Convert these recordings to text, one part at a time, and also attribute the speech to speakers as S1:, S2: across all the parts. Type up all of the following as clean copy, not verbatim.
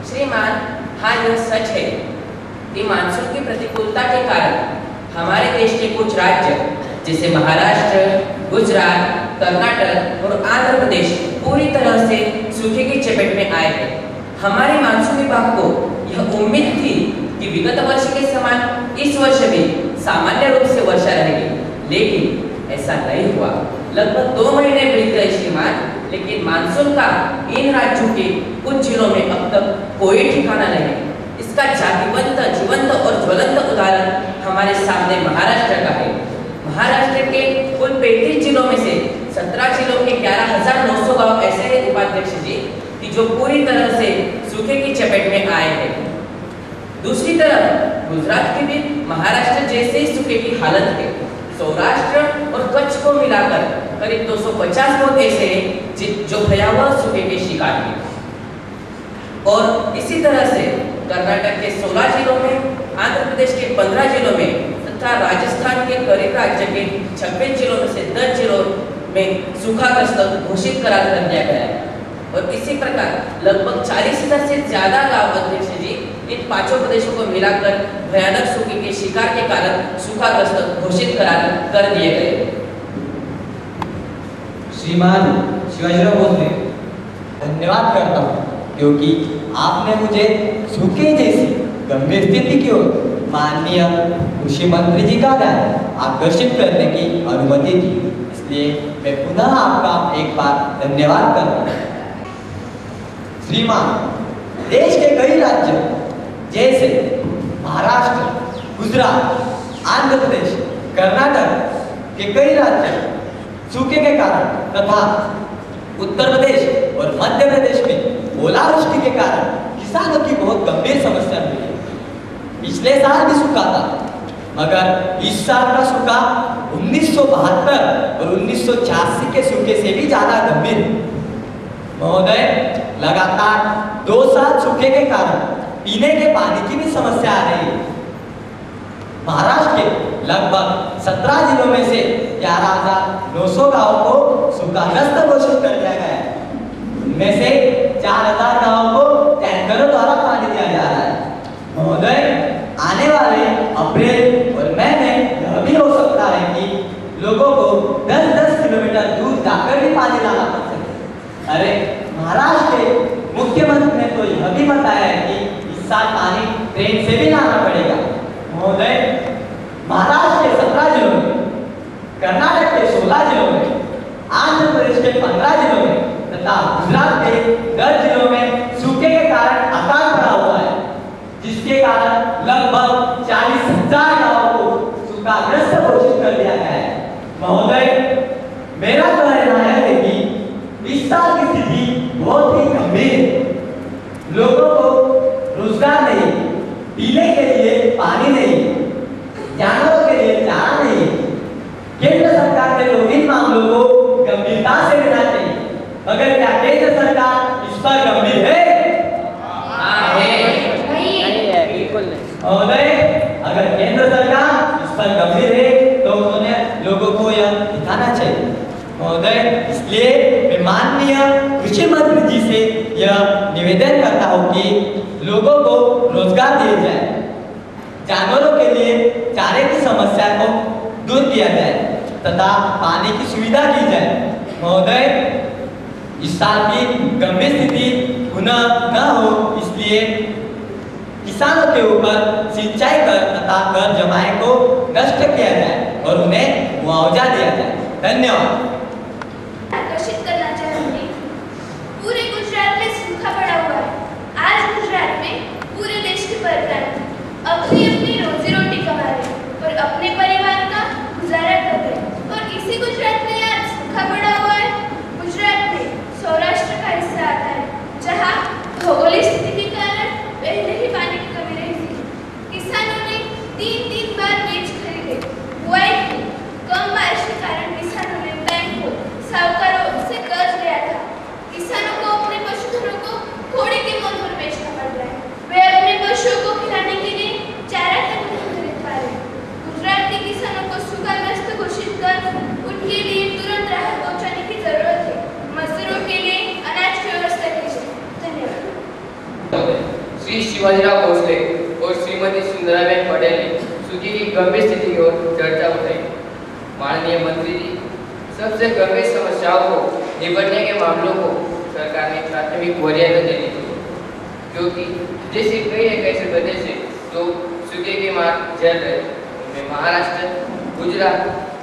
S1: श्रीमान, हाँ यह सच है कि मानसून की प्रतिकूलता के कारण हमारे देश के कुछ राज्य जैसे महाराष्ट्र, गुजरात, कर्नाटक और आंध्र प्रदेश पूरी तरह से सूखे की चपेट में आए हैं। हमारे मानसून विभाग को यह उम्मीद थी कि विगत वर्ष के समान इस वर्ष भी सामान्य रूप से वर्षा रहेगी, लेकिन ऐसा नहीं हुआ। लगभग 2 महीने बीत गए श्रीमान, लेकिन मानसून का इन राज्यों के कुछ जिलों में अब तक कोई ठिकाना नहीं। इसका जीवंत और ज्वलंत उदाहरण हमारे सामने महाराष्ट्र का है। महाराष्ट्र के कुल 35 जिलों में से 17 जिलों के 11,900 गांव ऐसे हैं उपाध्यक्ष जी कि जो पूरी तरह से सूखे की चपेट में आए हैं। दूसरी तरफ गुजरात के भी महाराष्ट्र जैसे ही सूखे की हालत है। सौराष्ट्र और कच्छ को मिलाकर करीब 250 लोग ऐसे हैं जो भयावह सूखे के शिकार हैं। और इसी तरह से कर्नाटक के 16 जिलों में, आंध्र प्रदेश के 15 जिलों में तथा राजस्थान के करीब राज्य के 26 जिलों में से 10 जिलों में सूखाग्रस्त घोषित करार कर दिया गया है। और इसी प्रकार लगभग 40,000 से ज्यादा गांव अध्यक्ष जी इन 5 प्रदेशों को मिलाकर भयानक सूखे के शिकार के कारण सूखाग्रस्त घोषित करार कर दिए गए।
S2: श्रीमान शिवाजीराव भोसले, धन्यवाद करता हूँ क्योंकि आपने मुझे सूखे जैसी गंभीर स्थिति की ओर माननीय कृषि मंत्री जी का ध्यान आकर्षित करने की अनुमति दी। इसलिए मैं पुनः आपका एक बार धन्यवाद करता हूँ। श्रीमान, देश के कई राज्य जैसे महाराष्ट्र, गुजरात, आंध्र प्रदेश, कर्नाटक के कई राज्य सूखे के कारण तथा उत्तर प्रदेश और मध्य प्रदेश में ओलावृष्टि के कारण किसानों की बहुत गंभीर समस्या हुई है। पिछले साल भी सूखा था, मगर इस साल का सूखा 1972 और 1986 के सूखे से भी ज्यादा गंभीर है। महोदय, लगातार 2 साल सूखे के कारण पीने के पानी की भी समस्या आ रही है। महाराष्ट्र के लगभग 17 जिलों में से 11,900 गांवों को सूखाग्रस्त घोषित कर दिया गया है। उनमें से 4,000 गांवों को टैंकरों द्वारा पानी दिया जा रहा है। महोदय, आने वाले अप्रैल और मई में यह भी हो सकता है कि लोगों को 10-10 किलोमीटर दूर जाकर भी पानी लाना पड़ सके। अरे, महाराष्ट्र के मुख्यमंत्री ने तो यह भी बताया है कि इस साल पानी ट्रेन से भी लाना पड़ेगा। महोदय, महाराष्ट्र के 17 जिलों में, कर्नाटक के 16 जिलों में, आंध्र प्रदेश के 15 जिलों में तथा गुजरात के 10 जिलों में सूखे के कारण अकाल पड़ा हुआ है, जिसके कारण लगभग 40,000 गांवों को सूखाग्रस्त घोषित कर दिया गया है। महोदय, मेरा कहना है कि इस साल की स्थिति बहुत ही गंभीर है। लोगों को रोजगार नहीं, पीने के लिए पानी नहीं, जानवरों के लिए चारा नहीं। केंद्र सरकार ने तो इन मामलों को गंभीरता से लेना चाहिए, मगर क्या केंद्र सरकार इस पर गंभीर है? महोदय, अगर केंद्र सरकार इस पर गंभीर है तो उन्हें लोगों को यह दिखाना चाहिए। महोदय, इसलिए मैं माननीय कृषि मंत्री जी से यह निवेदन करता हूँ कि लोगों को रोजगार दिया जाए, जानवरों के लिए चारे की समस्या को दूर किया जाए तथा पानी की सुविधा की जाए। महोदय, इस साल की गंभीर स्थिति पुनः न हो, इसलिए किसानों के ऊपर सिंचाई कर तथा कर जमाए को नष्ट किया जाए और उन्हें मुआवजा दिया जाए। धन्यवाद।
S3: आकर्षित करना चाहूंगी, पूरे गुजरात में सूखा पड़ा हुआ है। आज गुजरात में पूरे देश के परप्रांतीय अपनी अपनी रोजी रोटी कमा रहे और अपने परिवार का गुजारा कर रहे। और इसी गुजरात में आज सूखा पड़ा हुआ है। गुजरात में सौराष्ट्र का हिस्सा आता है, जहाँ भौगोलिक स्थिति के कारण पहले ही पानी की कमी रही थी। किसानों ने 3-3 बार बीज खरीदे, बुआई की। कम बारिश के कारण किसानों ने बैंकों, साहूकारों से कर्ज लिया था। किसानों को अपने पशुधनों को घोड़े के मोल पर बेचना पड़ रहा है। वे अपने पशुओं को खिलाने के लिए चारा तक नहीं खरीद पा रहे। गुजरात के किसानों को सूखाग्रस्त घोषित कर उनके लिए तुरंत राहत पहुंचाने की जरूरत है। मजदूरों के लिए अनाज की व्यवस्था कीजिए। धन्यवाद।
S4: श्री शिवाजीराव भोसले और श्रीमती सुंदराबेन पटेल ने सूखे की गंभीर स्थिति की ओर चर्चा उठाई। माननीय मंत्री जी, सबसे गंभीर समस्याओं को निपटने के मामलों को सरकार ने प्राथमिक वरीयता देनी चाहिए, क्योंकि जैसे कई एक ऐसे प्रदेश है जो सूखे की मार झेल रहे हैं। उनमें महाराष्ट्र, गुजरात,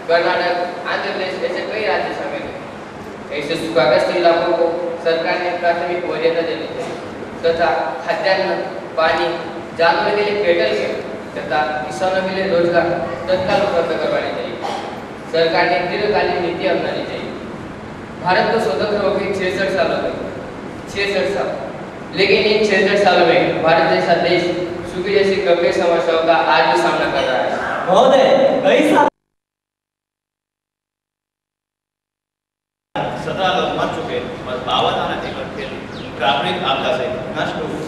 S4: कर्नाटक, आंध्र प्रदेश ऐसे कई राज्य शामिल हैं। ऐसे सूखाग्रस्त इलाकों को सरकार ने प्राथमिक वरीयता देनी चाहिए तथा खाद्यान्न, पानी, जानवरों के लिए पेट्रोल तथा किसानों के लिए रोजगार तत्काल उपलब्ध करवाने चाहिए। सरकार ने दीर्घकालीन नीति अपनानी चाहिए। भारत को स्वतंत्र होकर 66 साल हो गए, 66 साल, लेकिन इन 66 सालों में भारत जैसा देश सूखे जैसी गंभीर समस्याओं का आज भी सामना कर रहा है।
S2: महोदय, कई साल
S5: 17 लोग मर चुके और 52 आने थे प्राकृतिक आपदा से नष्ट हुए।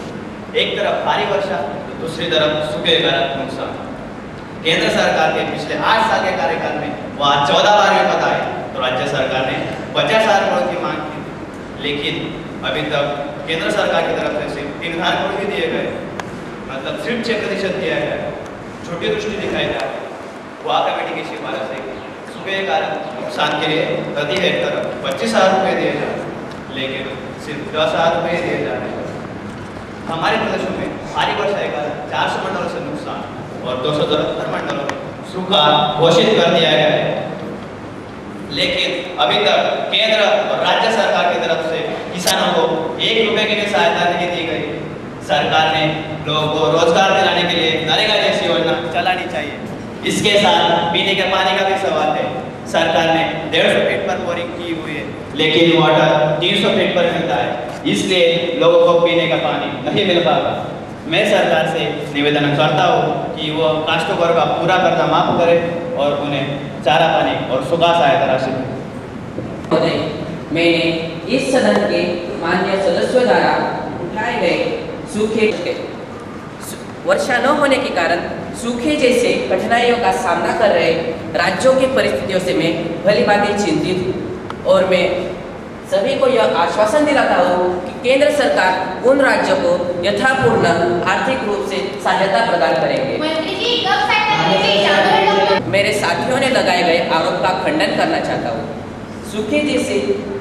S5: एक तरफ भारी वर्षा तो दूसरी तरफ सूखे के कारण नुकसान। केंद्र सरकार के पिछले 8 साल के कार्यकाल में वहाँ 14 बार विपदा आई तो राज्य सरकार ने 50,000 करोड़ की मांग की, लेकिन अभी तक केंद्र सरकार की तरफ से सिर्फ 3,000 करोड़ ही दिए गए, मतलब सिर्फ 6% दिया गया। छोटी दृष्टि दिखाई जा रही है। वहाँ कमेटी की सिफारिश है सूखे के कारण नुकसान के लिए प्रति हेक्टर 25,000 रुपये दिए जा रहे हैं, लेकिन सिर्फ 10,000 रुपये दिए जा रहे हैं। हमारे प्रदेशों में भारी वर्षा के कारण 400 मंडलों से नुकसान और 273 मंडलों में सूखा घोषित कर दिया गया है, लेकिन अभी तक केंद्र और राज्य सरकार की तरफ से किसानों को 1 रुपये की भी सहायता नहीं दी गई। सरकार ने लोगों को रोजगार दिलाने के लिए नरेगा जैसी योजना चलानी चाहिए। इसके साथ पीने के पानी का भी सवाल है। सरकार ने 150 फीट पर बोरिंग की हुई है, लेकिन वाटर 300 फीट पर मिलता है, इसलिए लोगों को पीने का पानी नहीं मिल पाता। मैं सरकार से निवेदन करता हूँ कि वो काश्तकारों का पूरा कर्जा माफ करे और उन्हें चारा पानी और सूखा सहायता राशि
S1: दें। मैंने इस सदन के माननीय सदस्यों द्वारा उठाए गए सूखे वर्षा न होने के कारण सूखे जैसे कठिनाइयों का सामना कर रहे राज्यों की परिस्थितियों से मैं भली भांति चिंतित हूँ और मैं सभी को यह आश्वासन दिलाता हूँ कि केंद्र सरकार उन राज्यों को यथापूर्ण आर्थिक रूप से सहायता प्रदान करेंगे। मेरे साथियों ने लगाए गए आरोप का खंडन करना चाहता हूँ। सूखे जैसे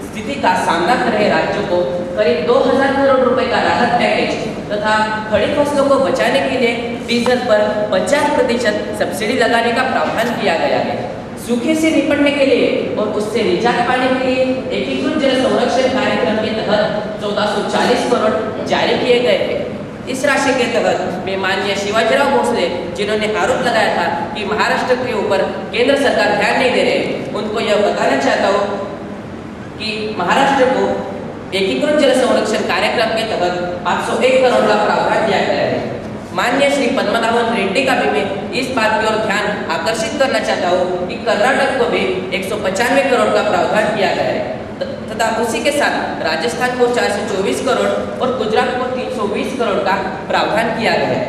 S1: स्थिति का सामना कर रहे राज्यों को करीब 2,000 करोड़ रुपए का राहत पैकेज तथा खड़ी फसलों को बचाने के लिए डीजल पर 50% सब्सिडी लगाने का प्रावधान किया गया है। सूखे से निपटने के लिए और उससे निजात पाने के लिए एकीकृत जल संरक्षण कार्यक्रम के तहत 1440 करोड़ जारी किए गए हैं। इस राशि के तहत मैं माननीय शिवाजीराव भोसले, जिन्होंने आरोप लगाया था कि महाराष्ट्र के ऊपर केंद्र सरकार ध्यान नहीं दे रहे, उनको यह बताना चाहता हूँ कि महाराष्ट्र को एकीकृत जल संरक्षण कार्यक्रम के तहत 501 करोड़ का प्रावधान दिया गया है। माननीय श्री पद्मनाभन रेड्डी का भी मैं इस बात की ओर ध्यान आकर्षित करना चाहता हूँ कि कर्नाटक को भी 195 करोड़ का प्रावधान किया गया है तथा उसी के साथ राजस्थान को 424 करोड़ और गुजरात को 320 करोड़ का प्रावधान किया गया है।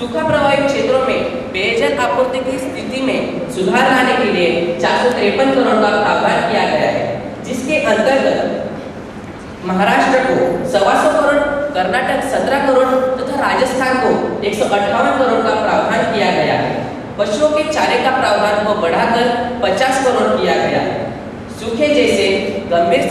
S1: सूखा प्रभावित क्षेत्रों में पेयजल आपूर्ति की स्थिति में सुधार लाने के लिए 453 करोड़ का प्रावधान किया गया है, जिसके अंतर्गत महाराष्ट्र को 125 करोड़, कर्नाटक 17 करोड़ तथा राजस्थान को 158 करोड़ का प्रावधान किया गया है। पशुओं के चारे का प्रावधान को बढ़ाकर 50 करोड़ किया गया है। सूखे जैसे गंभीर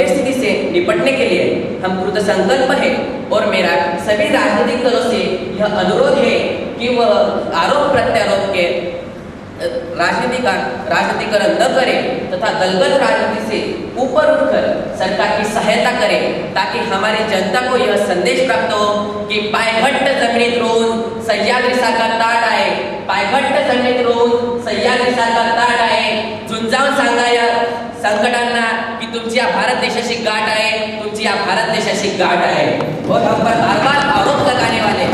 S1: स्थिति से निपटने के लिए हम कृत संकल्प है और मेरा सभी राजनीतिक दलों से यह अनुरोध है कि वह आरोप प्रत्यारोप के राजनीतिकरण न करे तथा दलगत राजनीति से ऊपर उठकर सरकार की सहायता करे, ताकि हमारी जनता को यह संदेश प्राप्त हो कि पायघट्ट जमिनीत रोवून सह्याद्रीसारखा ताट आहे, पायघट्ट जमिनीत रोवून सह्याद्रीसारखा ताट आहे, झुंजावून सांगा या संकटांना कि तुमची या भारत देशाची गाठ आहे, तुमची या भारत देशाची गाठ आहे। और हम पर बार-बार आरोप लगाने वाले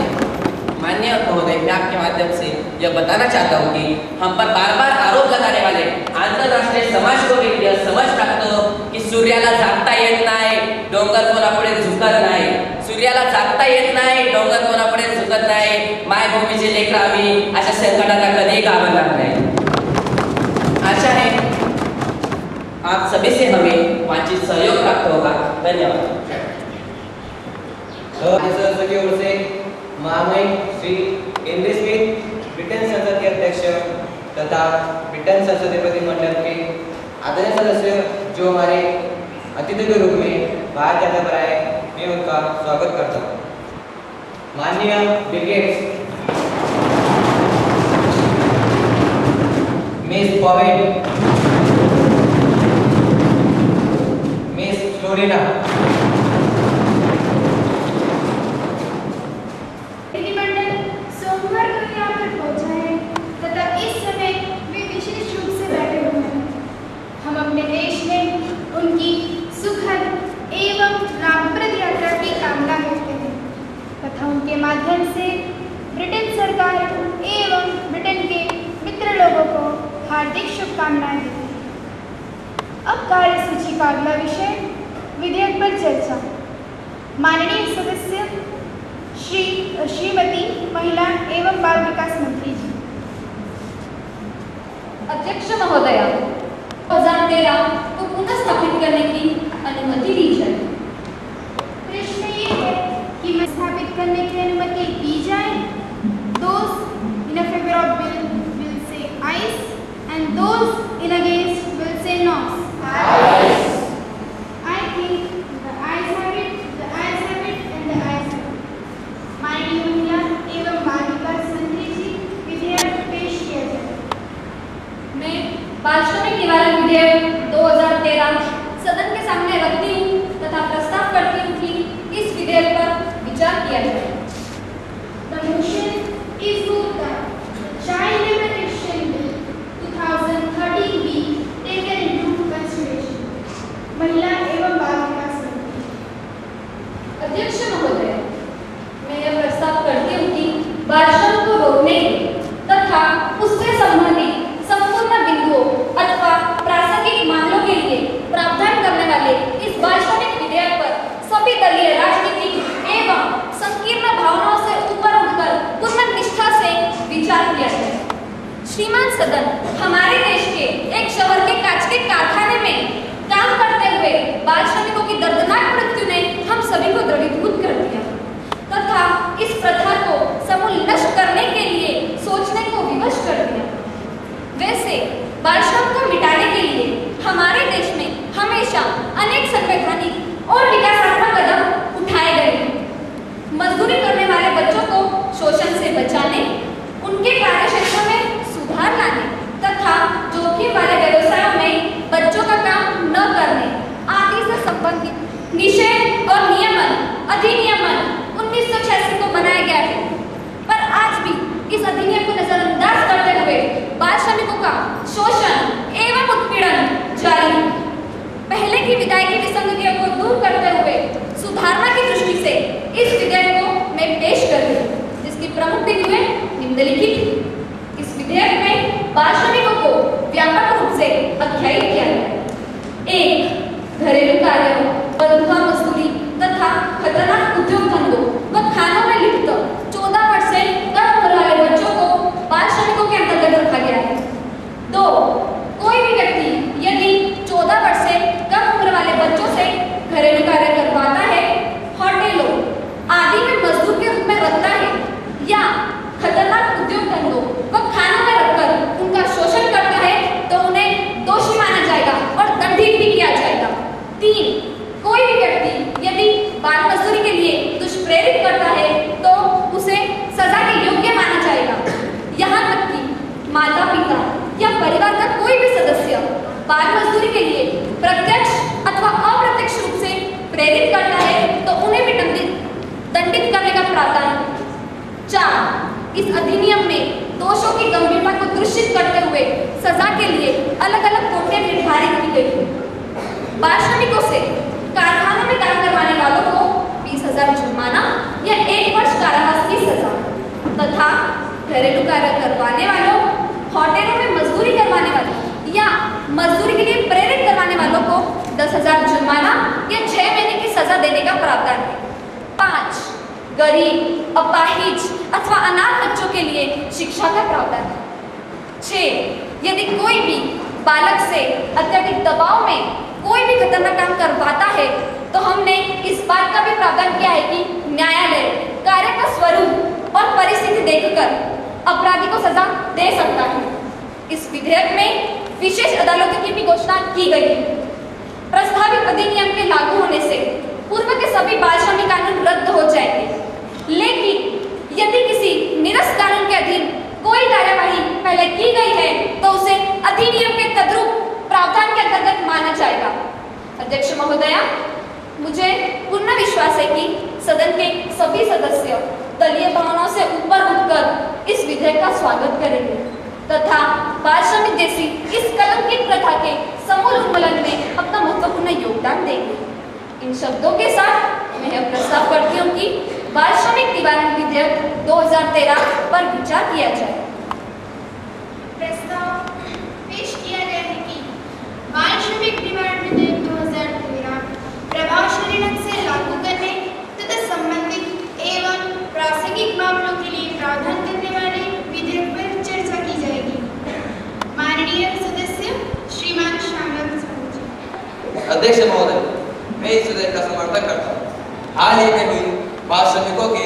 S1: माननीय महोदय, मैं आपके माध्यम से यह बताना चाहता हूँ कि हम पर बार-बार आरोप लगाने वाले आंतरराष्ट्रीय समाज को भी यह समझ प्राप्त हो कि सूर्याला झाकता येत नाही, डोंगर कोणापुढे झुकत नाही, सूर्याला झाकता येत नाही, डोंगर कोणापुढे झुकत नाही, मायभूमीचे लेकर आम्ही अशा संकटांना कधीही घाबरणार नाही। आप सभी से हमें वांछित सहयोग प्राप्त होगा। धन्यवाद।
S2: राज्य संसद की ओर से महामहिम श्री केंद्रीय स्मिथ, ब्रिटेन संसद के अध्यक्ष तथा ब्रिटेन संसदीय प्रतिनिधिमंडल के आदरणीय सदस्य जो हमारे अतिथि के रूप में भारत यात्रा पर आए, मैं उनका स्वागत करता हूँ। माननीय Bill Gates, miss Powell, miss Florina,
S3: प्रतिनिधिमंडल सोमवार को यहाँ पर पहुँचा है तथा इस समय वे विशेष रूप से बैठे हुए हैं। हम अपने देश में उनकी सुखद एवं लाभप्रद यात्रा की कामना करते हैं तथा उनके माध्यम से ब्रिटेन सरकार एवं ब्रिटेन के मित्र लोगों को हार्दिक शुभकामनाएं देते हैं। अब कार्यसूची का अगला विषय विधेयक पर चर्चा। माननीय सदस्य श्रीमती महिला एवं बाल विकास मंत्री जी।
S6: अध्यक्ष महोदया, 2013 को पुनः स्थापित करने की अनुमति दी जाए।
S3: प्रश्न ये है कि मैं स्थापित करने की अनुमति दी जाए। Those in a favor of bill will say ayes and those in against will say no. Ayes. I think the ayes have it, the ayes have it and the ayes have it. माननीय महिला एवं बाल विकास मंत्री जी, विधेयक पेश किया जाए।
S6: मैं बाल श्रमिक निवारण विधेयक 2013 सदन के सामने रखती हूँ तथा प्रस्ताव करती हूँ कि इस विधेयक पर विचार किया जाए।
S3: The motion is moved that the Child Labour Action Bill 2013 be taken into consideration. महिला एवं बाल विकास मंत्री।
S6: अध्यक्ष महोदय, मैं यह प्रस्ताव करती हूँ कि बाल श्रम को रोकने तथा उससे संबंधित संपूर्ण बिंदुओं अथवा प्रासंगिक मामलों के लिए प्रावधान करने वाले इस बाल श्रमिक विधेयक पर सभी दलीय राजनीति एवं संकीर्ण भावनाओं से ऊपर उठकर पूर्ण निष्ठा से विचार किया जाए। श्रीमान सदन, हमारे देश के एक शहर के कांच के कारखाने में काम करते हुए बाल श्रमिकों की दर्दनाक मृत्यु ने हम सभी को द्रवीभूत कर दिया तथा इस प्रथा को समूल नष्ट करने के लिए सोचने को विवश कर दिया। वैसे बाल श्रम को मिटाने के लिए हमारे देश में हमेशा अनेक संवैधानिक और विकासात्मक कदम उठाए गए हैं। मजदूरी करने वाले बच्चों को शोषण से बचाने, उनके कार्यक्षेत्र में सुधार लाने तथा जोखिम वाले व्यवसायों में बच्चों का काम न करने आदि से संबंधित निषेध और नियमन अधिनियमन 1986 को बनाया गया है। पर आज भी इस अधिनियम को नजरअंदाज करते हुए बाल श्रमिकों का शोषण एवं उत्पीड़न जारी है। पहले की विधायी विसंगतियों को दूर करते हुए सुधारना की दृष्टि से इस विधेयक को मैं पेश कर रही हूँ, जिसकी प्रमुख बिंदुएं निम्नलिखित हैं। इस विधेयक में बाल श्रमिकों को व्यापक रूप से आख्यायित किया गया है। 1. घरेलू कार्यों, बंधुआ मजदूरी तथा खतरनाक उद्योग धंधों व खानों में लिप्त 14 वर्ष से कम उम्र वाले बच्चों को बाल श्रमिकों के अंतर्गत रखा गया है। 2. कोई भी व्यक्ति यदि 14 वर्ष से कम उम्र वाले बच्चों से घरेलू कार्य करवाता है, होटलों आदि में मजदूर के रूप में रखता है या खतरनाक उद्योग धंधों व खानों में रखकर उनका शोषण करता है तो उन्हें दोषी माना जाएगा और दंडित भी किया जाएगा। 3. कोई भी व्यक्ति यदि बाल मजदूरी के लिए दुष्प्रेरित करता है तो उसे सजा के योग्य माना जाएगा। यहाँ तक कि माता पिता या परिवार का कोई भी सदस्य बाल मजदूरी के लिए प्रत्यक्ष अथवा अप्रत्यक्ष रूप से प्रेरित करता है तो उन्हें भी दंडित करने का प्रावधान है। 4. इस अधिनियम में दोषों की गंभीरता को दृश्यित करते हुए सजा के लिए अलग अलग कोटे निर्धारित की गई है। बाल श्रमिकों से कारखानों में काम करवाने वालों को 20,000 जुर्माना या 1 वर्ष कारावास की सजा तथा घरेलू कार्य करवाने वालों, होटलों में मजदूरी करवाने वालों या मजदूरी के लिए प्रेरित करवाने वालों को 10,000 जुर्माना या 6 महीने की सजा देने का प्रावधान है। 5. गरीब, अपाहिज अथवा अनाथ बच्चों के लिए शिक्षा का प्रावधान है। 6. यदि कोई भी बालक से अत्यधिक दबाव में कोई भी खतरनाक काम करवाता है तो हमने इस बात का भी प्रावधान किया है कि न्यायालय कार्य का स्वरूप और परिस्थिति देखकर अपराधी को सजा दे सकता है। इस विधेयक में विशेष अदालतों की भी घोषणा की गई है। प्रस्तावित अधिनियम के लागू होने से पूर्व के सभी बाल श्रमिक कानून रद्द हो जाएंगे, लेकिन यदि किसी निरस्त कानून के अधीन कोई कार्यवाही पहले की गई है तो उसे अधिनियम के तद्रुप प्रावधान के अंतर्गत माना जाएगा। अध्यक्ष महोदया, मुझे पूर्ण विश्वास है कि सदन के सभी सदस्य दलीय भावनाओं से ऊपर उठकर इस विधेयक का स्वागत करेंगे तथा बाल श्रमिक जैसी इस कलंकित प्रथा के समूल उन्मूलन में अपना महत्वपूर्ण योगदान देंगे। इन शब्दों के साथ मैं यह प्रस्ताव करती हूँ कि बाल श्रमिक निवारण विधेयक 2013 पर विचार किया जाए।
S3: प्रस्ताव पेश किया गया है कि बाल श्रमिक निवारण विधेयक 2013 प्रभावशाली ढंग से लागू करने तथा संबंधित एवं प्रासंगिक मामलों के लिए प्रावधान करने वाले विधेयक पर चर्चा की जाएगी। माननीय सदस्य श्रीमान श्यामलाल साहू जी।
S7: अध्यक्ष महोदय, मैं इस विधेयक का समर्थन करता हूँ। हाल ही में हुई बाल श्रमिकों के